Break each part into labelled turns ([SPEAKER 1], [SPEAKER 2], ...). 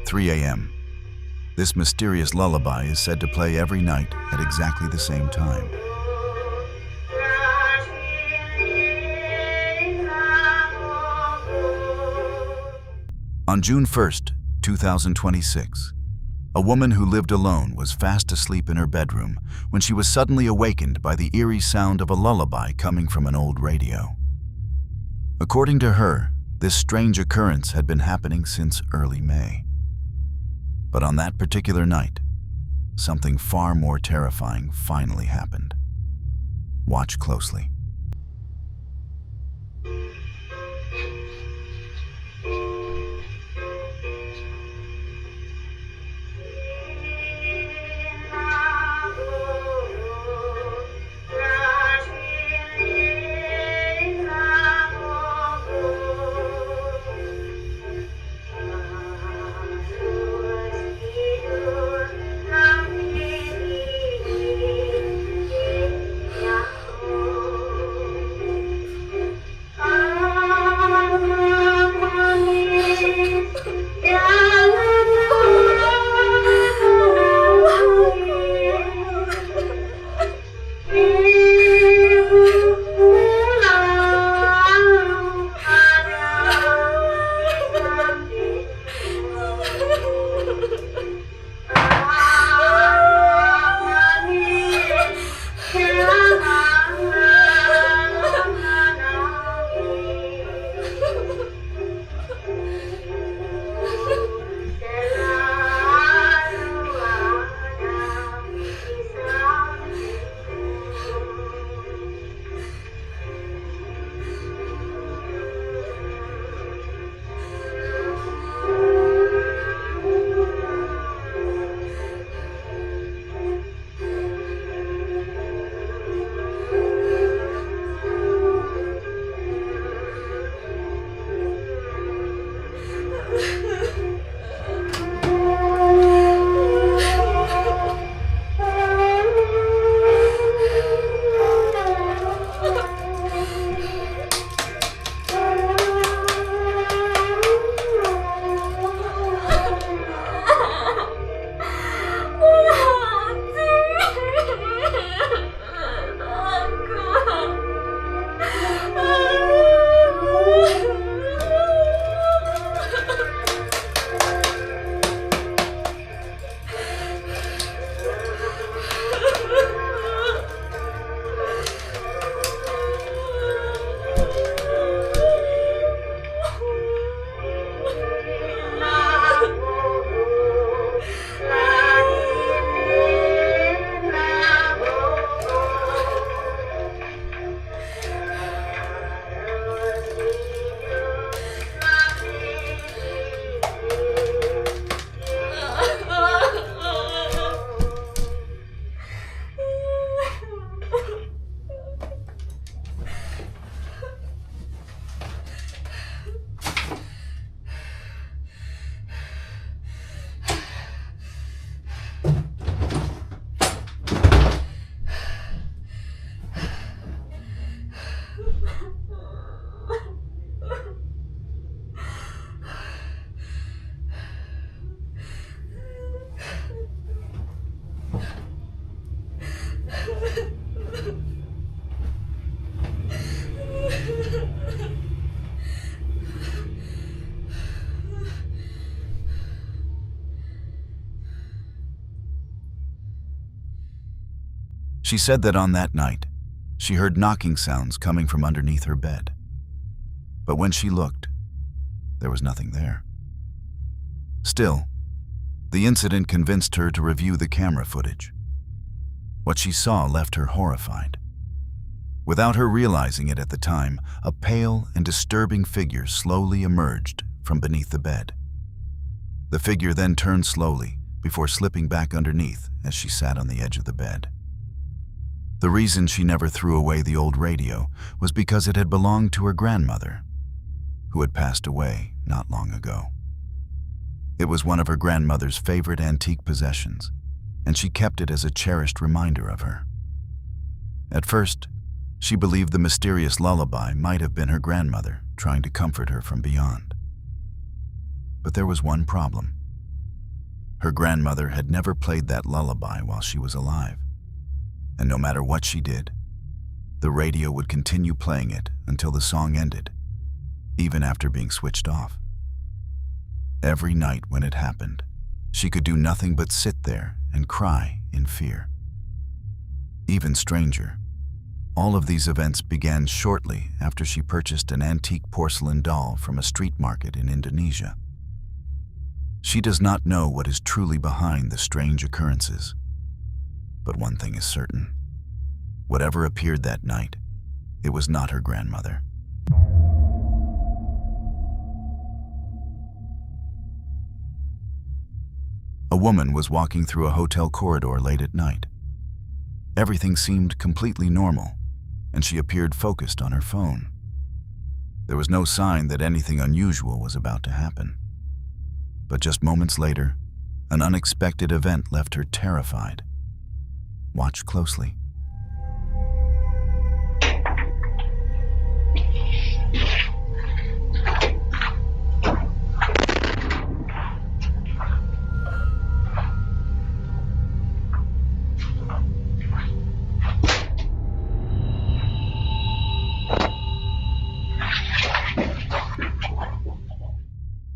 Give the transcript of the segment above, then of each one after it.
[SPEAKER 1] 3 a.m. This mysterious lullaby is said to play every night at exactly the same time. On June 1st, 2026, a woman who lived alone was fast asleep in her bedroom when she was suddenly awakened by the eerie sound of a lullaby coming from an old radio. According to her, this strange occurrence had been happening since early May. But on that particular night, something far more terrifying finally happened. Watch closely. She said that on that night, she heard knocking sounds coming from underneath her bed. But when she looked, there was nothing there. Still, the incident convinced her to review the camera footage. What she saw left her horrified. Without her realizing it at the time, a pale and disturbing figure slowly emerged from beneath the bed. The figure then turned slowly before slipping back underneath as she sat on the edge of the bed. The reason she never threw away the old radio was because it had belonged to her grandmother, who had passed away not long ago. It was one of her grandmother's favorite antique possessions, and she kept it as a cherished reminder of her. At first, she believed the mysterious lullaby might have been her grandmother trying to comfort her from beyond. But there was one problem. Her grandmother had never played that lullaby while she was alive, and no matter what she did, the radio would continue playing it until the song ended, even after being switched off. Every night when it happened, she could do nothing but sit there and cry in fear. Even stranger, all of these events began shortly after she purchased an antique porcelain doll from a street market in Indonesia. She does not know what is truly behind the strange occurrences, but one thing is certain. Whatever appeared that night, it was not her grandmother. A woman was walking through a hotel corridor late at night. Everything seemed completely normal, and she appeared focused on her phone. There was no sign that anything unusual was about to happen. But just moments later, an unexpected event left her terrified. Watch closely.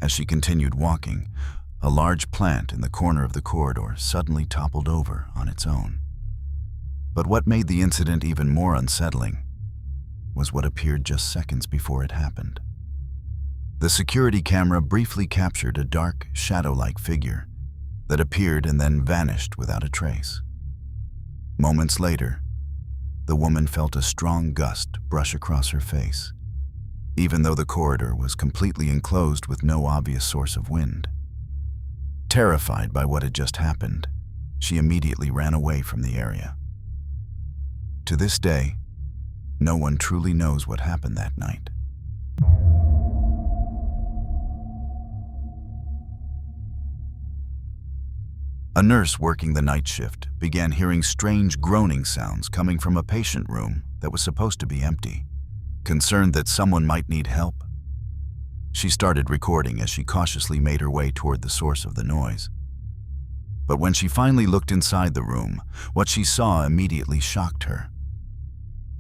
[SPEAKER 1] As she continued walking, a large plant in the corner of the corridor suddenly toppled over on its own. But what made the incident even more unsettling was what appeared just seconds before it happened. The security camera briefly captured a dark, shadow-like figure that appeared and then vanished without a trace. Moments later, the woman felt a strong gust brush across her face, even though the corridor was completely enclosed with no obvious source of wind. Terrified by what had just happened, she immediately ran away from the area. To this day, no one truly knows what happened that night. A nurse working the night shift began hearing strange groaning sounds coming from a patient room that was supposed to be empty. Concerned that someone might need help, she started recording as she cautiously made her way toward the source of the noise. But when she finally looked inside the room, what she saw immediately shocked her.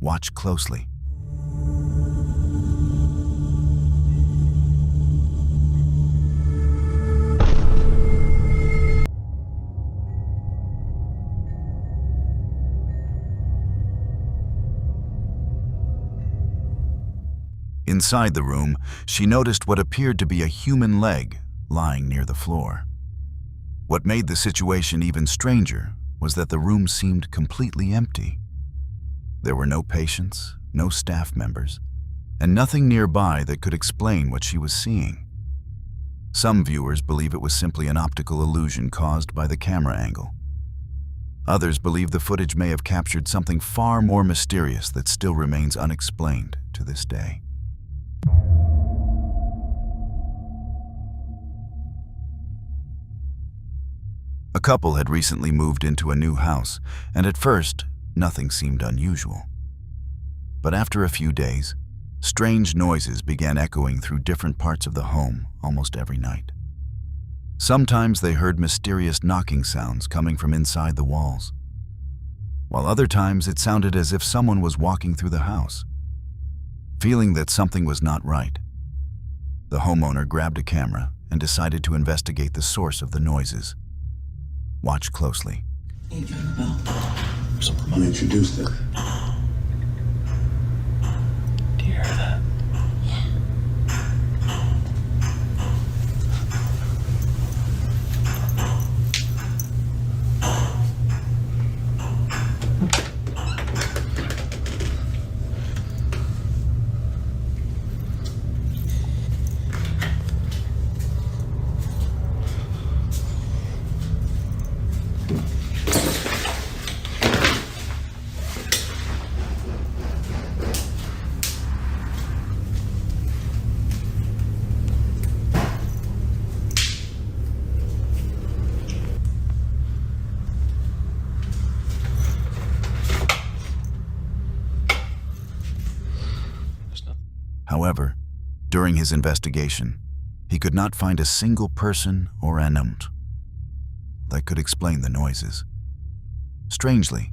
[SPEAKER 1] Watch closely. Inside the room, she noticed what appeared to be a human leg lying near the floor. What made the situation even stranger was that the room seemed completely empty. There were no patients, no staff members, and nothing nearby that could explain what she was seeing. Some viewers believe it was simply an optical illusion caused by the camera angle. Others believe the footage may have captured something far more mysterious that still remains unexplained to this day. A couple had recently moved into a new house, and at first, nothing seemed unusual. But after a few days, strange noises began echoing through different parts of the home almost every night. Sometimes they heard mysterious knocking sounds coming from inside the walls, while other times it sounded as if someone was walking through the house. Feeling that something was not right, the homeowner grabbed a camera and decided to investigate the source of the noises. Watch closely.
[SPEAKER 2] Someone introduced it.
[SPEAKER 3] Do you hear that?
[SPEAKER 1] However, during his investigation, he could not find a single person or animal. that could explain the noises. Strangely,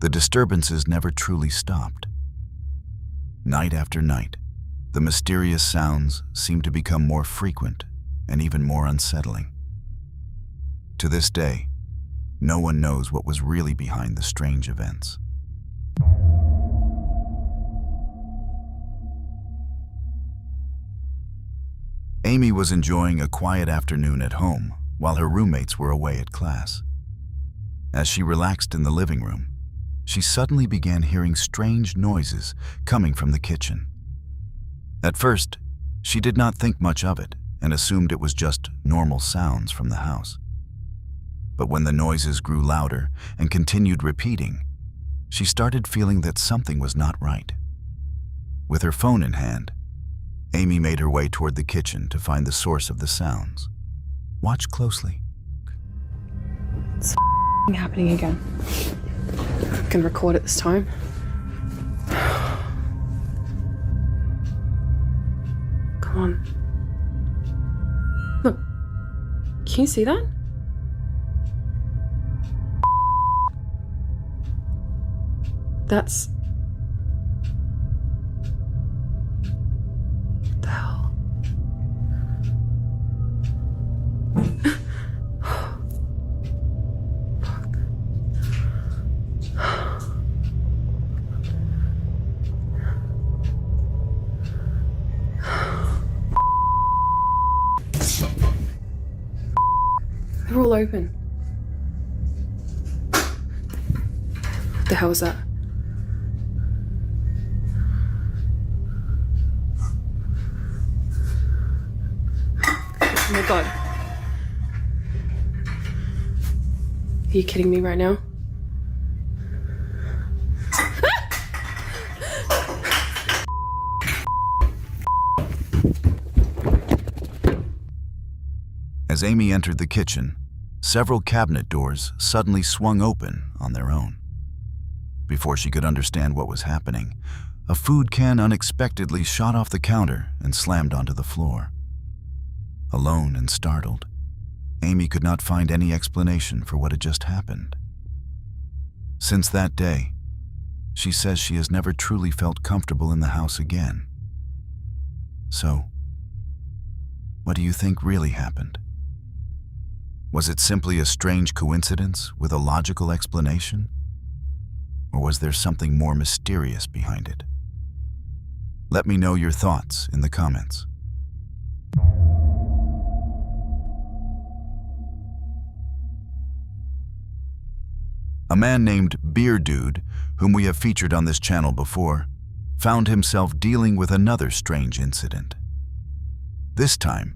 [SPEAKER 1] the disturbances never truly stopped. Night after night, the mysterious sounds seemed to become more frequent and even more unsettling. To this day, no one knows what was really behind the strange events. Amy was enjoying a quiet afternoon at home while her roommates were away at class. As she relaxed in the living room, she suddenly began hearing strange noises coming from the kitchen. At first, she did not think much of it and assumed it was just normal sounds from the house. But when the noises grew louder and continued repeating, she started feeling that something was not right. With her phone in hand, Amy made her way toward the kitchen to find the source of the sounds. Watch closely.
[SPEAKER 2] It's happening again. I can record it this time. Come on. Look. Can you see that? That's... What the hell? They're all open. What the hell was that? Oh my god. Are you kidding me right now?
[SPEAKER 1] As Amy entered the kitchen, several cabinet doors suddenly swung open on their own. Before she could understand what was happening, a food can unexpectedly shot off the counter and slammed onto the floor. Alone and startled, Amy could not find any explanation for what had just happened. Since that day, she says she has never truly felt comfortable in the house again. So, what do you think really happened? Was it simply a strange coincidence with a logical explanation? Or was there something more mysterious behind it? Let me know your thoughts in the comments. A man named Beer Dude, whom we have featured on this channel before, found himself dealing with another strange incident. This time,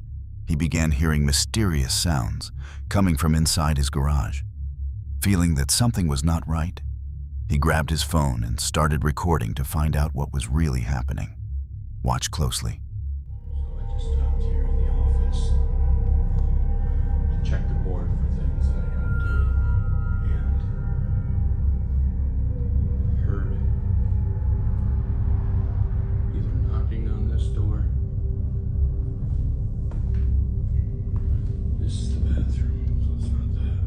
[SPEAKER 1] he began hearing mysterious sounds coming from inside his garage. Feeling that something was not right, he grabbed his phone and started recording to find out what was really happening. Watch closely.
[SPEAKER 3] So I just stopped here in the office to check the board for things that I gotta do, and heard either knocking on this door. This is the bathroom, so it's not that.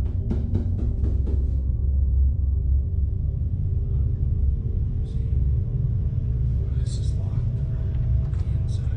[SPEAKER 3] See, this is locked from the inside.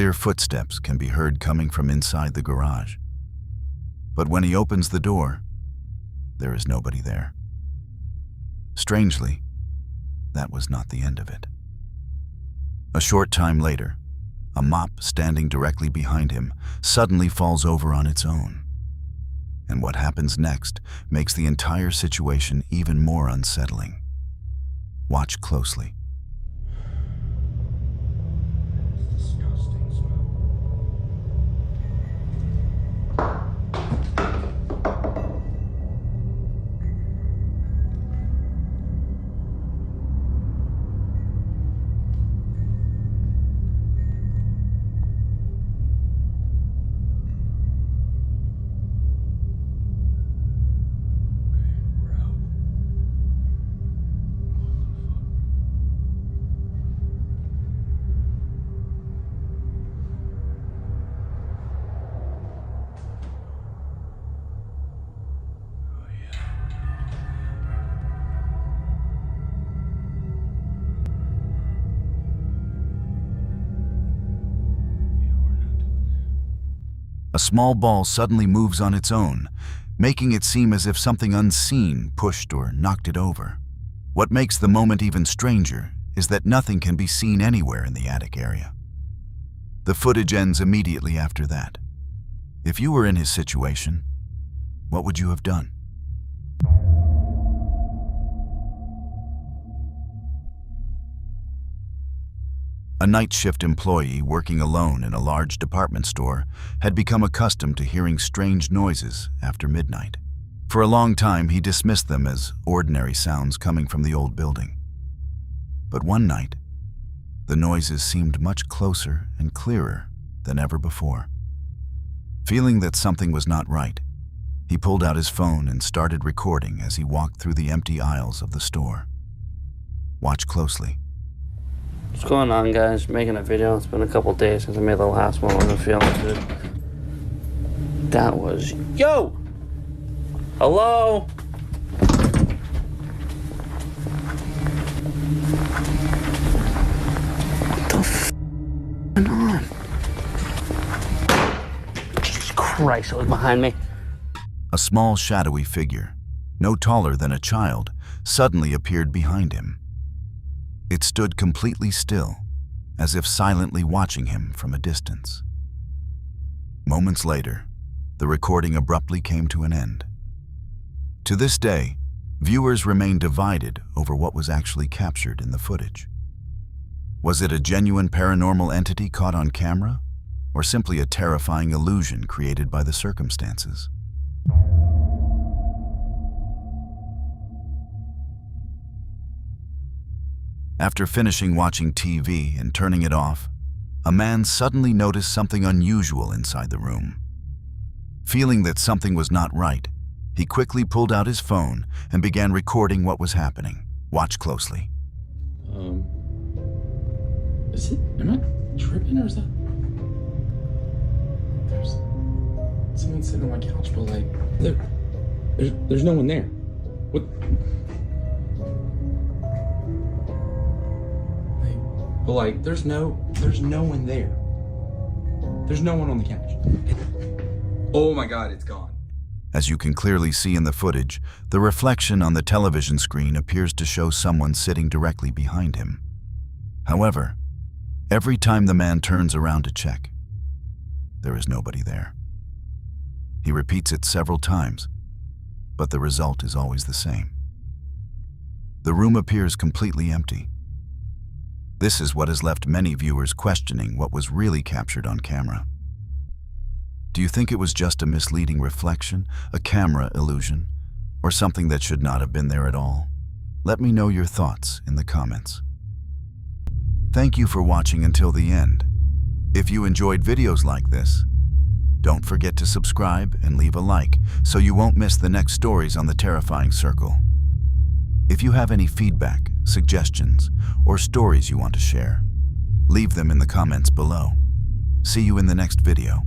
[SPEAKER 1] Clear footsteps can be heard coming from inside the garage. But when he opens the door, there is nobody there. Strangely, that was not the end of it. A short time later, a mop standing directly behind him suddenly falls over on its own. And what happens next makes the entire situation even more unsettling. Watch closely.
[SPEAKER 3] Disgusting smell. We're out. Oh yeah. Yeah, we're not doing that.
[SPEAKER 1] A small ball suddenly moves on its own, making it seem as if something unseen pushed or knocked it over. What makes the moment even stranger is that nothing can be seen anywhere in the attic area. The footage ends immediately after that. If you were in his situation, what would you have done? A night shift employee working alone in a large department store had become accustomed to hearing strange noises after midnight. For a long time, he dismissed them as ordinary sounds coming from the old building. But one night, the noises seemed much closer and clearer than ever before. Feeling that something was not right, he pulled out his phone and started recording as he walked through the empty aisles of the store. Watch closely.
[SPEAKER 4] What's going on, guys? Making a video. It's been a couple days since I made the last one. I wasn't feeling good. That was... Yo! Hello? What the f*** going on? Jesus Christ, it was behind me.
[SPEAKER 1] A small, shadowy figure, no taller than a child, suddenly appeared behind him. It stood completely still, as if silently watching him from a distance. Moments later, the recording abruptly came to an end. To this day, viewers remain divided over what was actually captured in the footage. Was it a genuine paranormal entity caught on camera, or simply a terrifying illusion created by the circumstances? After finishing watching TV and turning it off, a man suddenly noticed something unusual inside the room. Feeling that something was not right, he quickly pulled out his phone and began recording what was happening. Watch closely.
[SPEAKER 3] Is it? Am I tripping or is that? There's someone sitting on my couch, but like, there's no one there. What? But like, there's no one there. There's no one on the couch. Oh my God, it's gone.
[SPEAKER 1] As you can clearly see in the footage, the reflection on the television screen appears to show someone sitting directly behind him. However, every time the man turns around to check, there is nobody there. He repeats it several times, but the result is always the same. The room appears completely empty. This is what has left many viewers questioning what was really captured on camera. Do you think it was just a misleading reflection, a camera illusion, or something that should not have been there at all? Let me know your thoughts in the comments. Thank you for watching until the end. If you enjoyed videos like this, don't forget to subscribe and leave a like so you won't miss the next stories on the Terrifying Circle. If you have any feedback, suggestions, or stories you want to share, leave them in the comments below. See you in the next video.